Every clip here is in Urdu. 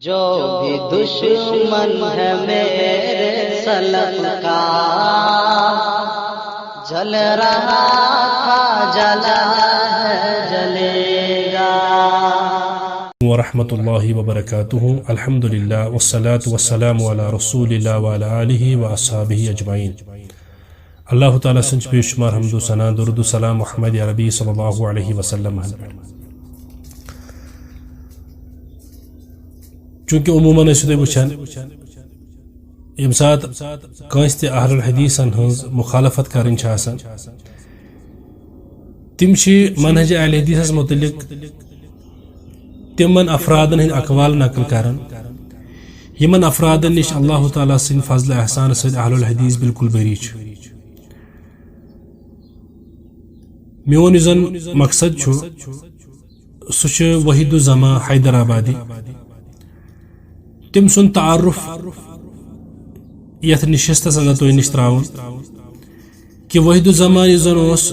جو بھی دشمن ہے میرے سلف کا جل رہا تھا جلا ہے جلے گا. ورحمۃ اللہ وبرکاتہ. الحمدللہ والصلاة والسلام علی رسول اللہ وعلی آلہ واصحابہ اجمعین. اللہ تعالیٰ سنچ بے شمار حمد و ثنا درود و سلام محمد عربی صلی اللہ علیہ وسلم. چونکہ عموماً ٲسِو تُہۍ وٕچھان ییٚمہِ ساتہٕ کٲنٛسہِ تہِ اہل الحدیثن ہٕنٛز مخالفت کرٕنۍ چھِ آسان تِم چھِ منہج اہل حدیثس متعلق تمن افرادن ہٕنٛدۍ اقوال نقل کران یمن افرادن نش اللہ تعالیٰ سٕنٛدِ فضل احسان سۭتۍ اہل الحدیث بالکل بری چھُ. میون یُس زن مقصد چھُ سُہ چھُ وحید الزمان حیدرآبادی. تم سن تعارف یتھ نشستس اندر تُہۍ نش تراون کہ وحید الزمان یُس زن اوس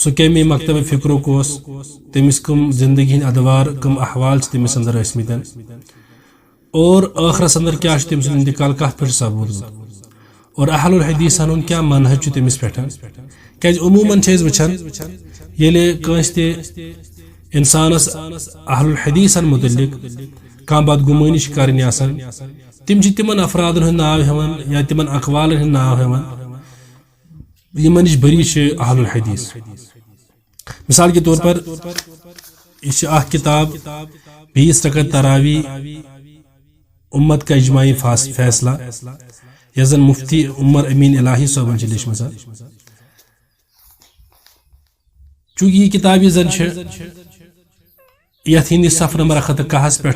سُہ کمہِ مکتب فکرُک اوس تٔمِس کم زندگی ہٕنٛدۍ ادوار کم احوال چھِ تٔمِس اندر ٲسمٕتۍ اور ٲخرس اندر کیاہ چھُ تٔمۍ سُنٛد انتقال کتھ پٮ۪ٹھ سپودمُت اور اہل الحدیثن ہُنٛد کیاہ منہج چھُ تٔمِس پٮ۪ٹھ. کیازِ عموماً چھِ أسۍ وٕچھان ییٚلہِ کٲنٛسہِ تہِ انسانس اہل الحدیثن متعلق کانٛہہ بدگُمٲنی چھِ کرٕنۍ آسان تِم چھِ تِمن افرادن ہُنٛد ناو ہٮ۪وان یا تِمن اقوالن ہٕنٛدۍ ناو ہٮ۪وان یمن نش بری چھِ اہل الحدیث. مثال کے طور پر یہ چھِ اکھ کتاب 20 رکعت تراوی امت کا اجماعی فیصلہ یس زن مفتی عمر امین الہی صٲبن چھِ لیچھمٕژ. چونکہ یہ کتاب یس زن چھِ یتھ ہندس صفحہ نمبر 110 پہ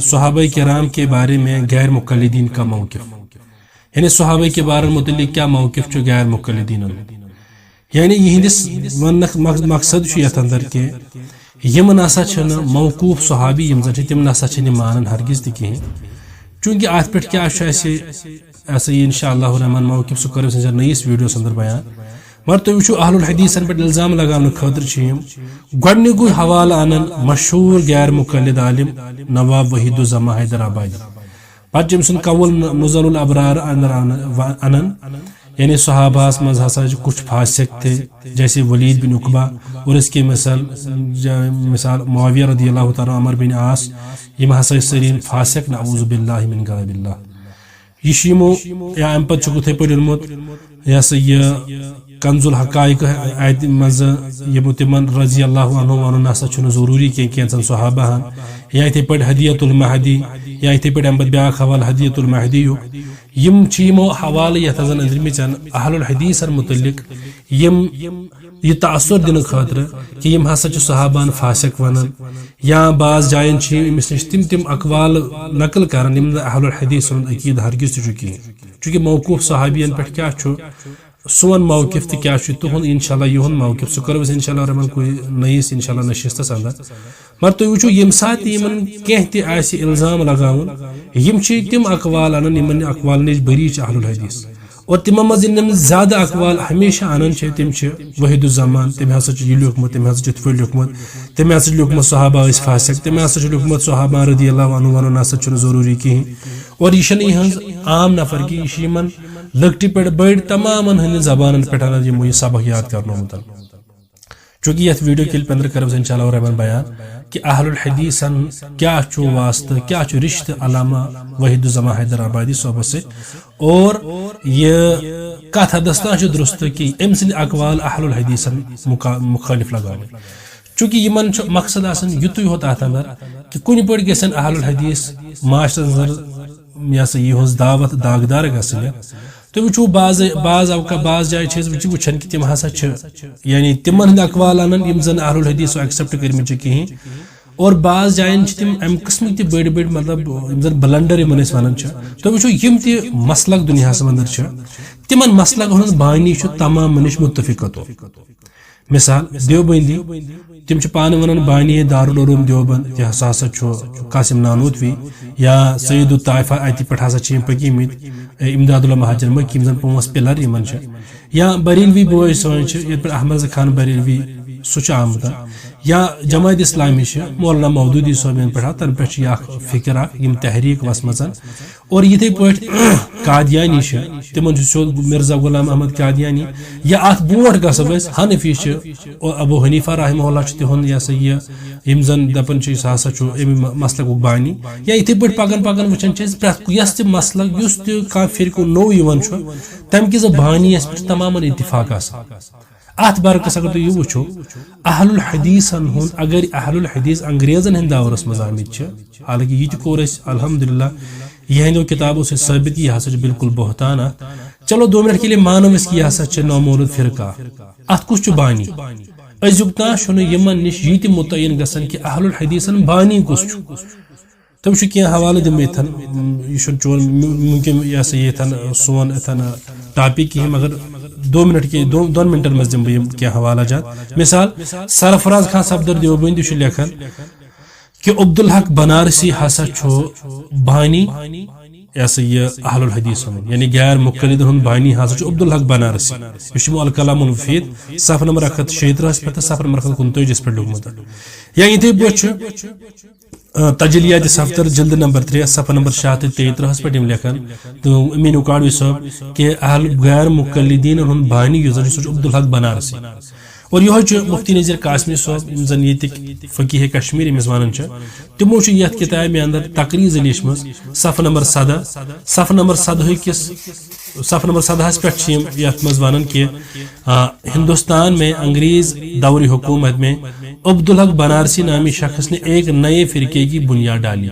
صحابہ کرام کے بارے میں غیر مقلدین کا موقف یعنی صحابہ کے بارے متعلق کیا موقف چھُ غیر مقلدین یعنی یہندس وننک مقصد یتھ اندر کہ یم نسا چھنہٕ موقوف صحابی یم زن تم نسا چھنہٕ مانن ہرگز تہِ کہین. چونکہ ات پہ کیا یہ انشاء اللہ الرحمن موقف سہ کرو سن نئیس ویڈیوس اندر بیان. مگر تُہۍ وٕچھِو اہل الحدیثن پہ الزام لگاونہٕ خٲطرٕ چھِ یم گۄڈنیُکُے حوالہٕ انان مشہوٗر غیر مقلد عالم نواب وحید الزمان حیدرآبادی. پتہٕ چھِ أمۍ سُنٛد قول نظر الابرار اندر انان یعنی صحابہس منٛز ہسا چھِ کچھ فاسق تھے جیسے ولید بن عقبہ اور اس کے مثال معاویہ رضی اللہ تعالیٰ عمر بن عاص یم ہسا سٲری فاسق نعوذ باللہ من غضب اللہ. یہ چھُ یمو یا امہِ پتہٕ چھُکھ یِتھٕے پٲٹھۍ اوٚنمُت یہ ہسا یہ کنز الحقائق اتہ مز یمو تمن رضی اللہ عنہ ون نسا چھُنہٕ ضروری کینٛژن صحابہ ہن یا یِتھٕے پٲٹھۍ ہدیت المہدی یا یِتھٕے پٲٹھۍ امہِ پتہٕ بیاکھ حوالہٕ ہدیت المہدی یم چھِ یمو حوالہٕ یتھ زن أنٛدرمٕتۍ اہل الحدیثن متعلق یم یہ تاثر دنہٕ خٲطرٕ کہ یم ہسا چھِ صحابہن فاسق ونان یا بعض جاین چھِ أمِس نش تم اقوال نقل کران یم اہل الحدیث ہُنٛد عقیدٕ ہرگز تہِ چھُ کہیٖنۍ. چونکہ موقوف صحابین پٮ۪ٹھ کیاہ چھُ سون موقف تہِ کیاہ چھُ تُہُنٛد انشاء اللہ یِہُنٛد موقف سُہ کرو أسۍ انشاء اللہ رحمان کُنہِ نٔیِس انشاء اللہ نشستس اندر. مگر تُہۍ وٕچھِو ییٚمہِ ساتہٕ یِمن کینٛہہ تہِ آسہِ الزام لگاوُن یم چھِ تِم اقوال انان یمن اقوال نش بری چھِ اہل الحدیث اور تمن منٛز یِم زیادٕ اقوال ہمیشہ انان چھِ تِم چھِ وحید الزمان تٔمۍ ہسا چھُ یہِ لیوٗکھمُت تٔمۍ ہسا چھُ یِتھ پٲٹھۍ لیوٗکھمُت تٔمۍ ہسا چھُ لیوٗکھمُت صحابہ ٲسۍ فاسق تٔمۍ ہسا چھُ لیوٗکھمُت صحابہ رضی اللہ عنہ ونُن نسا چھُنہٕ ضروٗری کہیٖنۍ. اور یہ چھنہٕ یِہٕنٛز عام نفر کہِ یہِ چھِ یِمن لۄکٹہِ پٮ۪ٹھ بٔڑۍ تمامن ہٕنٛدٮ۪ن زبانن پٮ۪ٹھ یِمو یہِ سبق یاد کرنومُت. چونکہ یتھ ویڈیو کلپ اندر کرو انشاء اللہ الرحمن بیان کہ اہل الحدیثن کیا چھُ واسطہ کیا چھُ رشتہ علامہ وحید الزمان حیدرآبادی صٲبس سۭتۍ اور یہ کتھ حدس تام چھُ درست کہ أمۍ سٕنٛدۍ اقوال اہل الحدیثن مخالف لگاوٕنۍ. چونکہ یمن چھُ مقصد آسان یُتُے ہوت اتھ اندر کہ کُنہِ پٲٹھۍ گژھن اہل الحدیث معاشرس اندر یہ سا یِہٕنٛز دعوت داغدار گژھٕنۍ. تُہۍ وٕچھِو بعض اوقات بعض جایہِ چھِ أسۍ وٕچھان کہ تِم ہسا چھِ یعنی تمن ہٕنٛدۍ اقوال انان یم زن اہل الحدیثو ایکسپٹ کٔرمٕتۍ چھِ کہیٖنۍ اور بعض جاین چھِ تِم امہِ قٕسمٕکۍ تہِ بٔڑۍ بٔڑۍ مطلب یم زن بلنڈر یمن أسۍ ونان چھِ. تُہۍ وٕچھِو یم تہِ مسلک دُنیاہس منٛز چھِ تمن مسلکن ہُنٛد بانی چھُ تمامن نِش متفقتو. مثال دیوبندی تم چھِ پانہٕ ونان بانی دارالعلوم دیوبند یہ ہسا چھُ قاسم نانوتوی یا سید الطائفہ اتہِ پٮ۪ٹھ ہسا چھِ یم پٔکۍمٕتۍ امداد المہاجر مکی یم زن 5 پِلر یمن چھِ یا بریلوی بوے سٲنۍ چھِ یتھ پٮ۪ٹھ احمد خان بریلوی سُہ چھُ آمُت یا جماعت اسلامی مولانا مودودی صٲبن پہ تن پہ فکر یم تحریک وسمژ اور یتھے پٲٹھۍ قادیانی تمن سیود مرزا غلام احمد قادیانی یا ات برونٛٹھ گژھو أسۍ حنفی ابو حنیفہ رحمہ اللہ تہند یہ سا یم زن دپان سہ ہسا امہ مسلک بانی یا یتھے پٲٹھۍ پکان پکان وچھان پرٛٮ۪تھ یس تہِ مسلک یُس تہِ کانٛہہ فرقہٕ نوٚو یِوان تمہِ کِس بانی پہ تمامن اتفاق آسان ات برعکس اگر تُہۍ یہِ وٕچھو اہل الحدیثن ہُنٛد اگر اہل الحدیث انگریزن ہٕنٛدِ دورس منٛز آمٕتۍ حالانکہ یہ تہِ کوٚر اسہِ الحمدللہ یہندیو کتابوں سے ثابت یہ ہسا بالکل بہتان چلو 2 منٹ کے لیے مانو اس کی یہ ہسا نومولود فرقہ ات کس بانی ازیک تان یمن نش یہ متعین گژھان کہ اہل الحدیثن بانی کس تم کی حوالہ دم اتن یہ چون ممکن یہ سا یہ سون اتن ٹاپک کہیں مگر 2 منٹ کے 2 منٹن مز دم بہ کی حوالہ جات مثال سرفراز خان صفدر دیوبندی لکھان کہ عبدالحق بنارسی ہسا بانی یہ سا یہ اہل الحدیث یعنی غیر مقلد ہند بانی ہسا عبدالحق بنارسی یہ الکلام المفید صفحہ نمبر 136 پہ صفحہ نمبر 129 پہ لوگمت یا اتھے پہ تجلیات صفدر جلد نمبر 3 صفحہ نمبر 633 پہ لکھان تو امین اکاڑوی صاحب کہ غیر مقلدین ہند بانی عبدالحق بنارسی اور یہ مفتی نذیر قاسمی صاحب زن یتک فقیہ کشمیر یمس ونان تمو یت کتاب اندر تقریض لیچم صفحہ نمبر 17 صفحہ نمبر 17 کس صفحہ نمبر 17 پہ یت مز ونان کہ ہندوستان میں انگریز دور حکومت میں عبدالحق بنارسی نامی شخص نے ایک نئے فرقے کی بنیاد ڈالی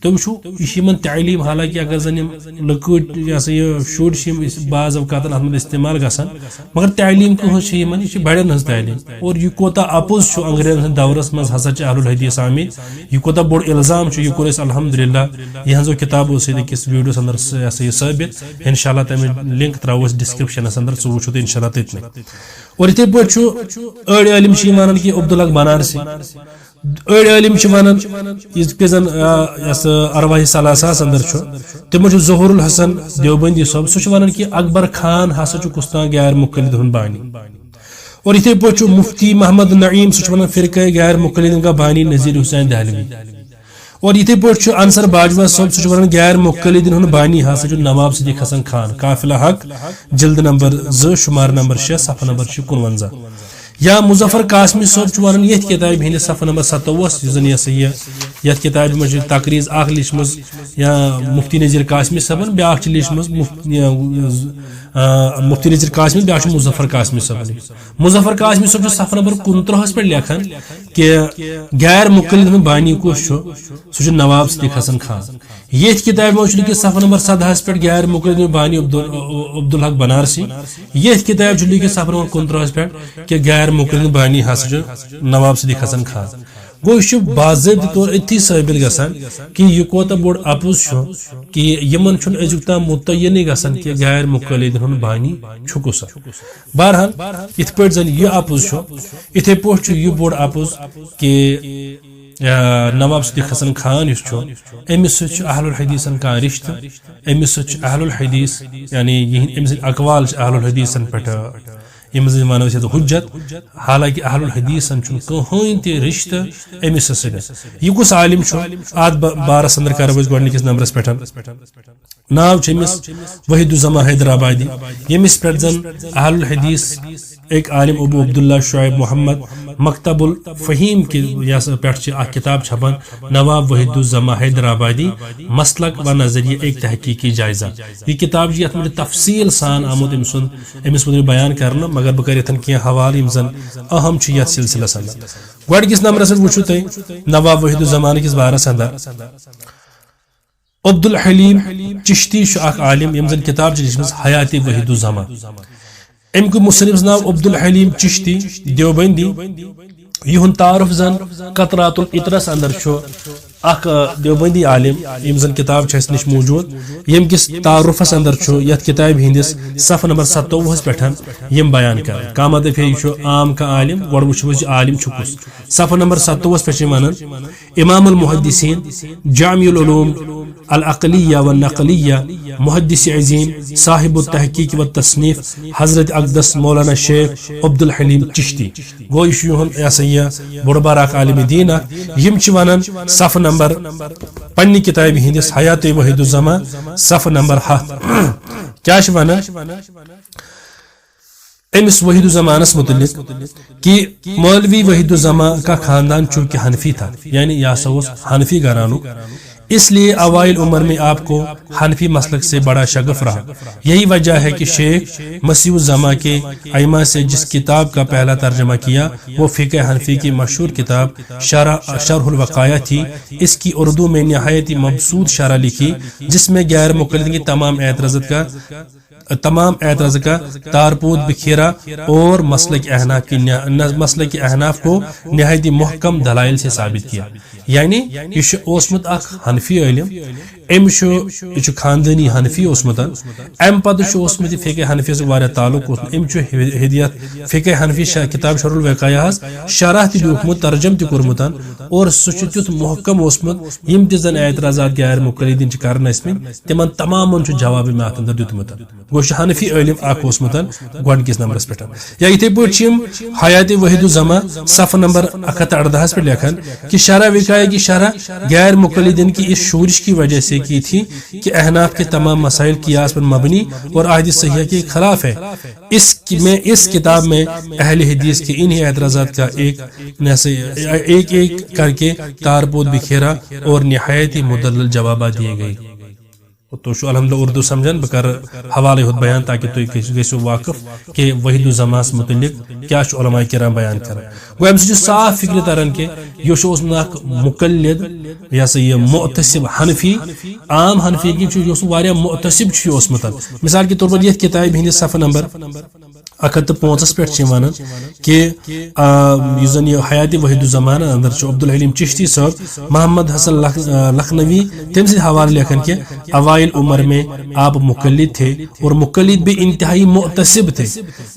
تو یہ تعلیم حالانکہ اگر زن لکٹ یہ سا یہ شر بعض اوقات ات استعمال گھان مگر تعلیم کہاں یہ بڑن ہز تعلیم اور یہ کوتا اپوز انگریزن ہند دورس مز ہسا اہل الحدیث آمت یہ کوتا بوڑ الزام یہ کور الحمدللہ یہذو کتابوں سے أکس ویڈیوس اندر یہ سا یہ ثابت انشاءاللہ تمہیں لنک تراو ڈسکرپشنس اندر سہ وچھو انشاءاللہ تتنے اور اتھے پٲٹھۍ أڑۍ عالم ونان کہ عبدالحق بنارسی أڑۍ عالم ونان یہ زن ارواح ثلاثہس اندر تمو ظہور الحسن دیوبندی صاحب سہ ونان کہ اکبر خان ہسا کستان غیر مقلد ہند بانی اور اتھے پٲٹھۍ مفتی محمد نعیم سہ ونان فرقہ غیر مقلدین کا بانی نذیر حسین دہلوی اور اتھے پٲٹھۍ انصر باجوہ صاحب سہ ونان غیر مقلدین ہند بانی ہسا نواب صدیق حسن خان قافلہ حق جلد نمبر 2 شمار نمبر 6 صفحہ نمبر 59 یا مظفر قاسمی صاحب ونان یہ کتاب ہندس صفحہ نمبر 27 زن یہ سا یت کتاب مجھ تقریض اخ لیچم یا مفتی نذیر قاسمی صاحبن بیاکھ لیچم مفتی نذیر قاسمی بیاکھ مظفر قاسمی صاحب مظفر قاسمی صاحب صفحہ نمبر 29 پہ لکھان کہ غیر مقلد ہند بانی کس سہ نواب صدیق حسن خان یہ کتاب مجھ لکھت صفحہ نمبر 17 پہ غیر مقلد ہند بانی عبدالحق بنارسی یہ کتاب لکھت صفحہ نمبر 29 پہ کہ غیر مقلد بانی ہسا نواب صدیق حسن خان گو یہ باضابطہ طور اتھی ثابت گژھان کہ یہ کوتا بوڑ اپوز کہ یمن ازیک تام متعین گژھان کہ غیر مقلد ہند بانی کسا بہرحال ات پہ زن یہ اپوز اتھے پہ یہ بوڑ اپوز کہ نواب صدیق حسن خان امس ست اہل الحدیثن کا رشتہ امس ست اہل الحدیث یعنی امس اقوال اہل الحدیثن پہ ونو حجت حالانکہ اہل الحدیثن کہین تہ رشتہ امس ست یہ کس عالم ات بارس اندر کرو گۄڈنِکِس نمبرس پہ ناو امس وحید الزما حیدرآبادی یمس پہ زن اہل الحدیث ایک عالم ابو عبداللہ شعیب محمد مکتب الفہیم کی پہ کتاب چھپان نواب وحید الزما حیدرآبادی مسلک و نظریہ ایک تحقیقی جائزہ یہ کتاب یت مجھے تفصیل سان آمد امس مجھے بیان کرنا مگر بہ کر کی حوالہ یم زن اہم یت سلسلس اندر گۄڈنِکِس نمبرس وچھو تھی نواب وحید الزمان کس بارس اندر عبدالحلیم چشتی اخ عالم یم زن کتاب لچھمژ حیات وحید الزما امک مصنف ناو عبدالحلیم چشتی دیوبندی یہ تعارف زن قطرات العطرس اندر اخ دیوبندی عالم یم زن کتاب اس نش موجود یم کس تعارفس اندر یت کتاب ہندس صفحہ نمبر 27 پہ یم بیان کر کاما دفع یہ عام کا عالم گوڑ وچھو عالم کس صفحہ نمبر 27 پہ ونان امام المحدثین جامع العلوم العقلیہ والنقلیہ محدث عظیم صاحب التحقیق والتصنیف حضرت اقدس مولانا شیخ عبد الحلیم چشتی گو یہ سا یہ بڑ بار عالم دین یم ونان صف نمبر پنہ کتاب ہندس حیات وحید الزما صف نمبر 7 کیا ونان امس وحید الزمانس متعلق کہ مولوی وحید الزمان کا خاندان چونکہ حنفی تھا، یعنی یہ سا حنفی گھرانو، اس لیے اوائل عمر میں آپ کو حنفی مسلک سے بڑا شغف رہا۔ یہی وجہ ہے کہ شیخ مسیح الزما کے ائمہ سے جس کتاب کا پہلا ترجمہ کیا وہ فقہ حنفی کی مشہور کتاب شرح الوقایہ تھی۔ اس کی اردو میں نہایت ہی مبسوط شرح لکھی جس میں غیر مقلد کی تمام اعتراض کا تارپود بکھیرا اور مسلک احناف کو نہایت محکم دلائل سے ثابت کیا۔ یعنی یہ اوسمت اخ حنفی علم یہ خاندانی حنفی اوسمت ام پتہ اوسمت فقہ حنفی سے واریاہ تعلق ام ہدیت فقہ حنفی کتاب شرح الوقایہ شرح تہ لیوکھمت ترجم تہ کورمت اور سہ تیُتھ محکم اوسمت یم تہ زن اعتراضات غیر مقلدین کرن ٲسمٕتۍ تمن تمامن جواب میں ات اندر دیتمت گو حنفی علم اخ اوسمت گۄڈنکِس نمبرس پہ یا یتھے پٲٹھۍ حیات وحید الزما صف نمبر 118 پہ لکھان کہ شرح وقایہ کی شرح غیر مقلدین کی اس شورش کی وجہ سے کی تھی کہ احناف کے تمام مسائل قیاس پر مبنی اور احادیث صحیحہ کے خلاف ہے۔ اس کتاب میں اہل حدیث کے انہی اعتراضات کا ایک کر کے تارپود بکھیرا اور نہایت ہی مدلل جوابات دیے گئے۔ تو شو الحمدللہ اردو سمجھن بکر حوالے ہوت بیان تاکہ تو گژھو واقف کہ وحید الزماس متعلق کیا شو علماء کرام بیان کران گو ام سے صاف فکر تران کہ یہ شو اک مقلد یا سا یہ معتصب حنفی عام حنفی کی یہ واریاہ معتصب اوسمت۔ مثال کے طور پر یہ کتاب ہندس صفحہ نمبر 105 پہ ونان کہ زن یہ حیات وحید الزمان اندر عبد الحلیم چشتی صاحب محمد حسن لکھنوی تم سے حوالہ لکھن کہ اوائل عمر میں آپ مقلد تھے اور مقلد بھی انتہائی معتصب تھے،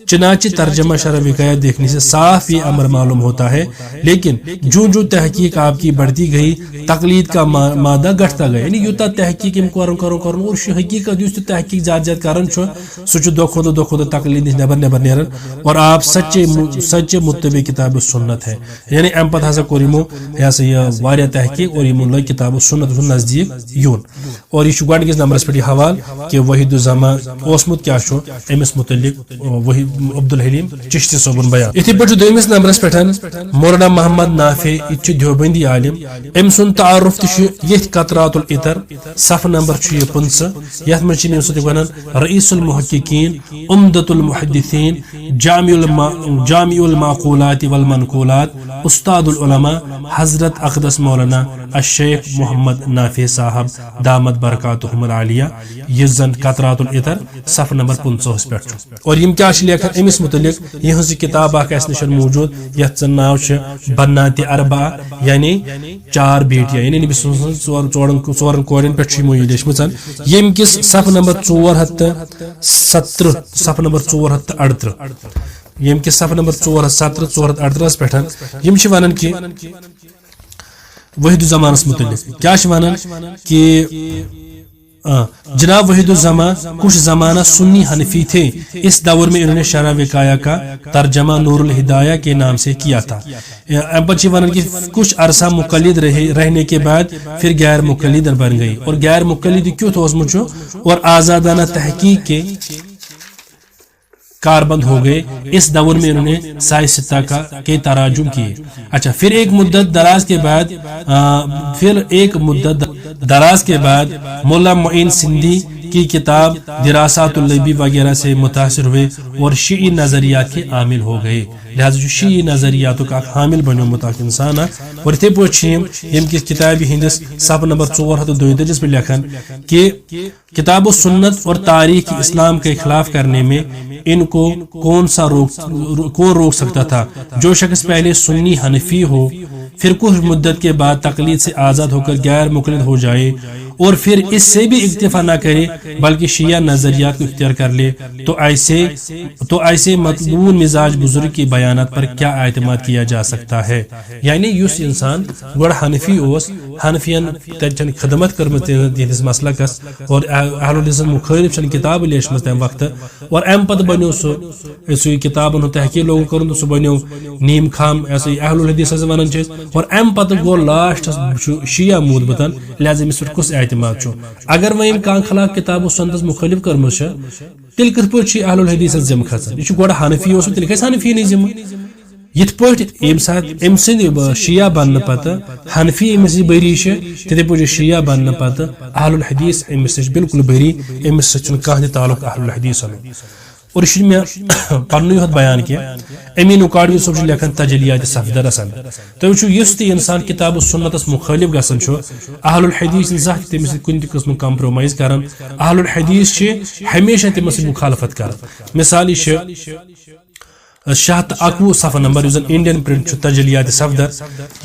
چنانچہ ترجمہ شرح وقایہ دیکھنے سے صاف یہ امر معلوم ہوتا ہے، لیکن جو تحقیق آپ کی بڑھتی گئی تقلید کا مادہ گھٹتا گیا، یعنی یوتا تحقیق کرن اور حقیقت اس تحقیق زیادہ کرن سہ دہ کھو تقلید نبر نیرن اور آپ سچے متبع کتاب سنت ہے۔ یعنی ام پتہ ہسا کور یہ سا یہ واریاہ تحقیق اور لگ کتاب سنت نزدیک یون اور یہ گۄڈنکِس نمبرس پہ حوالہ کہ وحید الزما اوسمت کیا امس متعلق عبد الحلیم چشتی صٲبن بیان۔ اتھے پہ دویمس نمبرس پہ مولانا محمد نافع یہ دیوبندی عالم ام سن تعارف تہ یہ قطرات العطر صف نمبر 15 یت مجھ ونان رئیس المحققین عمدۃ المحدثین جامع المعقولات والمنقولات استاد العلماء حضرت اقدس مولانا الشیخ محمد نافع صاحب دامت برکاتہم العالیہ یہ زن قطرات العطر صف نمبر 15 پہ اور یم کیا لکھان امس متعلق یہ کتاب اخ اس نشن موجود یت زن ناو بنات اربعہ یعنی 4 بیٹیاں، یعنی نبی صلی اللہ علیہ وسلم ژورن کورین پہ یہ لیچمژ یم کس صف نمبر 417 صف نمبر 438 یم کس صف نمبر 417 438 پہ یم ونان کہ وحید الزمانس متعلق کیا ونان کہ جناب وحید الزما کچھ زمانہ سنی حنفی تھے، اس دور میں انہوں نے شرح وقایہ کا ترجمہ نور الہدایہ کے نام سے کیا تھا۔ بچے ونان کہ کچھ عرصہ مقلد رہنے کے بعد پھر غیر مقلد بن گئی اور غیر مقلد کیوں تھا اور آزادانہ تحقیق کے کاربند ہو گئے۔ اس دور میں انہوں نے سائے ستہ کے تراجم کیے۔ اچھا پھر ایک مدت دراز کے بعد مولا معین سندھی کی کتاب دراسات اللبی وغیرہ سے متاثر ہوئے اور شیعی نظریات کے عامل ہو گئے، لہذا شیعی نظریاتوں کا حامل بنو متاثر انسان اور اتھے پوچھیں یم کی کتاب ہندس صفحہ نمبر 432 پہ لکھن کہ کتاب و سنت اور تاریخ اسلام کے خلاف کرنے میں ان کو کون روک سکتا تھا؟ جو شخص پہلے سنی حنفی ہو پھر کچھ مدت کے بعد تقلید سے آزاد ہو کر غیر مقلد ہو جائے اور پھر اس سے بھی اکتفا نہ کرے بلکہ شیعہ نظریات کو اختیار کر لے تو ایسے مطلون مزاج بزرگ کے بیانات پر کیا اعتماد کیا جا سکتا ہے. یعنی اس انسان گوڑ حنفی اوس حنفین تن خدمت کرمت تہندس مسلکس اور اہل الحدیث مخالف چن کتاب لیچمت تمہ وقت اور ام پتہ بنو سہ کتابن ہند تحقیق لوگ کرن سہ بنو نیم خام ایسے اہل الحدیث ونان اور ام پتہ گو لاسٹس شیعہ مودبتن لہذا امس پہ کس اعتماد اگر ویم کان خلاف کتاب و سنتس مخالف کرمت تیل کت پہ اہل الحدیث ذمہ کھسان یہ گوڑ حنفی اس تیل کھس حنفی ذمہ یت پہ یم سات ام سند شیعہ بننے پتہ حنفی امس بری تتھے پہ شیعہ بننے پتہ اہل الحدیث امس نش بالکل بری امس سن کھانا تعلق اہل الحدیث اور یہ میں پنوی یوت بیان کیا امین اکاڑوی صاحب لکھان تجلیات صفدرس اندر تو وچھو یس تہ انسان کتاب و سنتس مخالف گژھان اہل الحدیث زانٛہہ تمس کُنہِ تہِ قسمُک کمپرومائز کران اہل الحدیث ہمیشہ تمس مخالفت کران مثال یہ 611 صفحہ نمبر یس انڈین پرنٹ تجلیات صفدر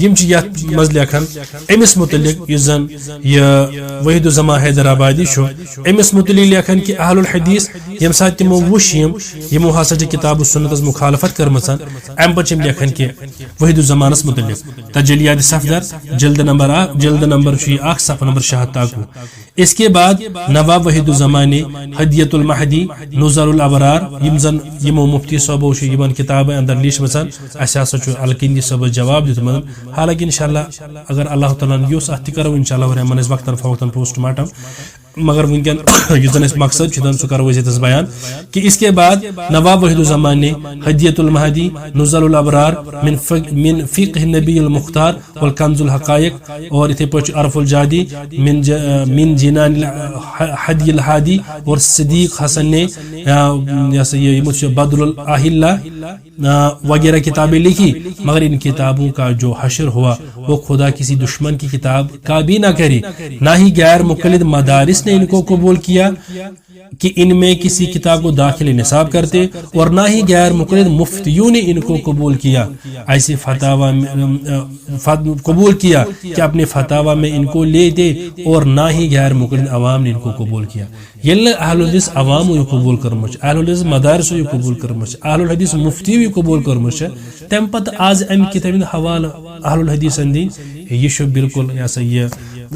یم یت مز لکھان امس متعلق یس زن یہ وحید الزمان حیدر آبادی امس متعلق لکھان کہ اہل الحدیث یم سات تمو وش یمو ہسا کتاب و سنتس مخالفت کرمژ ام پتہ لکھان کہ وحید الزمانس متعلق تجلیات صفدر جلد نمبر 1 صفحہ نمبر 611. اس کے بعد نواب وحید الزمان ہدیت المہدی نظر الابرار یم زن یمو مفتی صاحبو کتاب اندر لیچمژ اس الکندی صاحب جواب دیتمت حالانکہ انشاءاللہ اگر اللہ تعالیٰ یوس ات کرو انشاءاللہ رحمان وقتاً فوقتاً پوسٹ مارٹم مگر ونکن یہ زن مقصد سہ کرو اس بیان کہ اس کے بعد نواب وحید الزمان نے ہدیت المہدی نزل الابرار من فقہ النبی المختار والکنز الحقائق اور اتھے پہ عرف الجادی من جنان الحدی الحادی اور صدیق حسن نے بدر الاہلہ وغیرہ کتابیں لکھی مگر ان کتابوں کا جو حشر ہوا وہ خدا کسی دشمن کی کتاب کا بھی نہ کرے نہ ہی غیر مقلد مدارس نے ان کو قبول کیا کہ ان میں کسی کتاب کو داخل نصاب کرتے اور نہ ہی غیر مقلد مفتیوں نے ان کو قبول کیا ایسے فتاوا قبول کیا کہ اپنے فتاوا میں ان کو لے دے اور نہ ہی غیر مقلد عوام نے ان کو قبول کیا. یل اہل الحدیث عوام یہ قبول کرمچ اہل الحدیث مدارس یہ قبول کرمچ اہل الحدیث مفتی یہ قبول کرمچ تم پتہ آز ام کتاب حوالہ اہل الحدیث دین یہ بالکل یہ سا یہ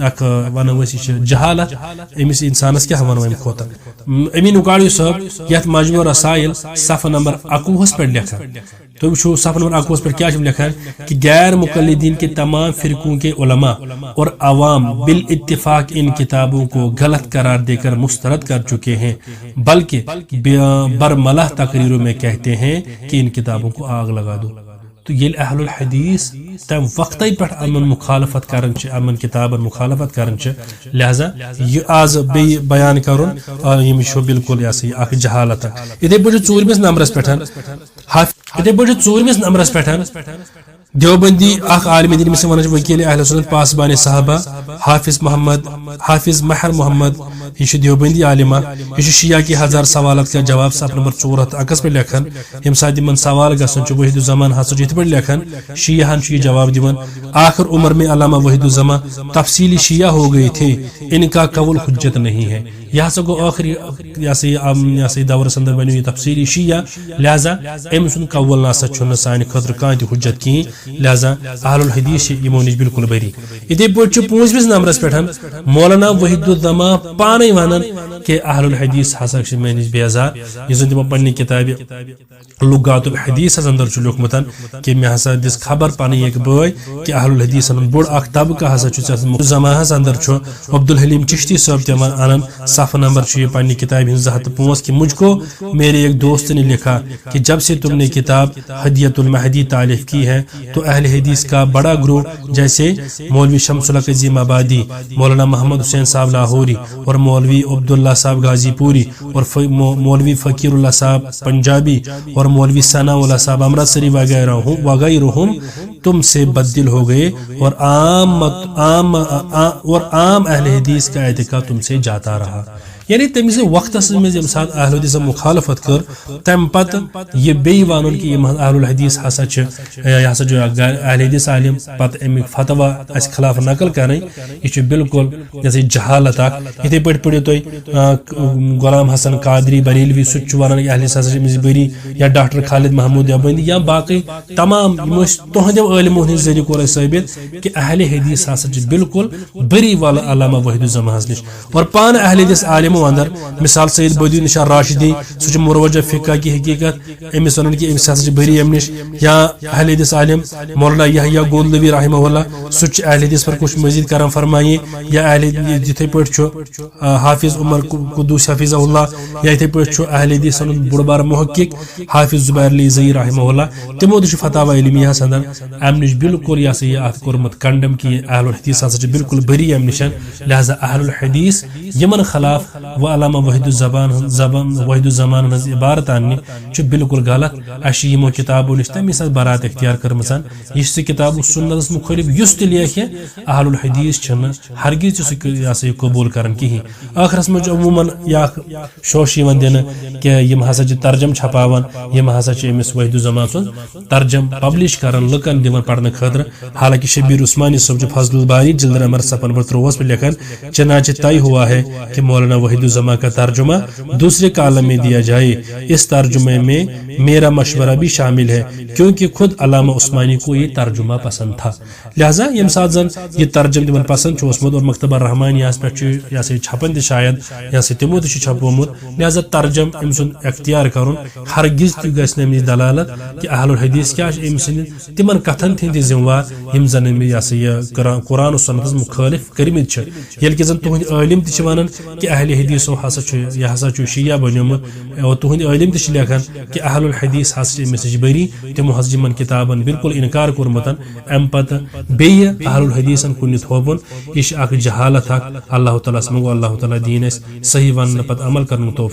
اخ ونو جہالت امس انسانس کیا ونو ام کھوتا. امین اکاڑوی صاحب یت مجموع رسائل صفحہ نمبر 21 پر لکھا تو وچھو صفحہ نمبر 21 پر کیا لکھا کہ غیر مقلدین کے تمام فرقوں کے علماء اور عوام بالاتفاق ان کتابوں کو غلط قرار دے کر مسترد کر چکے ہیں بلکہ برملہ تقریروں میں کہتے ہیں کہ ان کتابوں کو آگ لگا دو. تو یہ اہل الحدیث تم وقت پہ امن مخالفت کرن امن کتابن مخالفت کرن لہذا یہ آز بیان کرن یہ بالکل یہ اخ جہالت. اتھے پہ 4مس نمبرس پہ دیوبندی اخ عالم دین میں ونان وکیل اہل سنت پاسبان صحابہ حافظ مہر محمد یہ دیوبندی عالمہ یہ شیعہ کی 1000 سوالات کا جواب صفحہ نمبر 421 پہ لکھان یم سات من سوال گھن وحید الزمان ہسا یہ پہ لکھان شیعہ یہ جواب دیوان آخر عمر میں علامہ وحید الزمان تفصیلی شیعہ ہو گئے تھے ان کا قول حجت نہیں ہے. یہ سا گو آخری دور اندر بنو یہ تفصیلی شیعہ لہذا ام سن قول ناسا چھ سان خطر کان تہ حجت کہیں لہذا اہل الحدیث یمو نش بالکل بری. اتھے پہ 5مس نمبرس پہ مولانا وحید الزمان پانے ونان کہ اہل الحدیث ہسا مے نش بیزار یہ زن تمو پنہ کتاب لغات الحدیث اندر لوکمت کہ مے ہسا دس خبر پانے ایک بوائے کہ اہل الحدیث بوڑ اخ طبقہ ہسا زمانہ اندر عبدالحلیم چشتی صاحب تمہ انان صفحہ نمبر یہ پنہ کتاب 205 کہ مجھ کو میرے ایک دوست نے لکھا کہ جب سے تم نے کتاب ہدیت المہدی تالیف کی ہے تو اہل حدیث کا بڑا گروہ جیسے مولوی شمس الحق عظیم آبادی مولانا محمد حسین صاحب لاہوری اور مولوی عبداللہ صاحب غازی پوری اور مولوی فقیر اللہ صاحب پنجابی اور مولوی ثناء اللہ صاحب امرتسری وغیرہ تم سے بدل ہو گئے اور عام اہل حدیث کا اعتقاد تم سے جاتا رہا. یعنی تمس وقت مز یم سات اہل الحدیث مخالفت کر تم پتہ یہ بی وانن کہ یم اہل الحدیث ہسا یہ ہسا جو اہل حدیث عالم پتہ امیک فتوا اس خلاف نقل کریں یہ بالکل جیسے جہالت اتھے پہ پڑھو تھی غلام حسن قادری بریلوی سہ ونان اہل حدیث ہسا امس بری یا ڈاکٹر خالد محمود دیوبندی یا باقی تمام تہندو علمو ہند ذریعہ کور ثابت کہ اہل حدیث ہسا بالکل بری والا علامہ وحید الزمان نش اور پان اہل حدیث عالمو اندر مثال سید بدی نشان راشدی سہ مروجہ فقہ کی حقیقت امس ونان کہ امس ہسا بری ام نش یا اہل حدیث عالم مولانا یحییٰ گولدوی رحمہ اللہ سہ اہل حدیث پر کچھ مزید کرم فرمائیے یا اہل جتھے پہ حافظ عمر قدوس حفظہ اللہ یا اتھے پہ اہل حدیث بڑ بار محقق حافظ زبیر علی زئی رحمہ اللہ تمو تہ فتاوی علمیہ اندر ام نش بالکل یہ سا یہ ات کورمت کنڈم کہ اہل الحدیث ہسا بالکل بری ام نشن لہذا اہل الحدیث یمن خلاف و علامہ وحید الزمان ہز عبارت انہ بالکل غلط اس یمو کتابو نش تمہ سات برات اختیار کرمژن یہ کتاب سنتس مخالف یس تہ لیکھِ اہل الحدیث چھنہ ہرگز یہ سا قبول کران کہین آخرس مجھ عموماً یا شوش دن کہ یم ہسا ترجم چھپاوان یم ہسا امس وحید الزمان سن ترجم پبلش کران لکن دن پڑھنے خاطر حالانکہ شبیر عثمانی صاحب فضل الباری جلد نمبر 53 پہ لکھن چنانچہ طے ہوا ہے کہ مولانا وحید الزمان کا ترجمہ دوسرے کالم میں دیا جائے اس ترجمے میں میرا مشورہ بھی شامل ہے کیونکہ خود علامہ عثمانی کو یہ ترجمہ پسند تھا لہذا یم سات زن یہ ترجم تمن پسند اور مکتبہ رحمان یہاں پہ چھپن شاید یا تمو تہ چھپومت لہذا ترجم ام سن اختیار کرن ہرگز تہ گژھِ نہٕ امچ دلالت کہ اہل الحدیث کیا ام سند تمن کتھن ہند ذمہ یم زن یہ قرآن و سنتس مخالف کرمت یل کہ زن تہند عالم تہ ونان کہ اہل حدیثو ہسا یہ ہسا شیعہ بنیومت اور تہند عالم تہ لیکھان کہ اہل الحدیث ہسا امس بری تمو ہس یمن کتابن بالکل انکار کورمت ام پتہ بیٚیہِ اہل الحدیثن کُنہِ تھوپُن یہ اخ جہالت اللہ تعالیٰ منگو اللہ تعالیٰ دین صحیح ون پتہ عمل کرن توفیق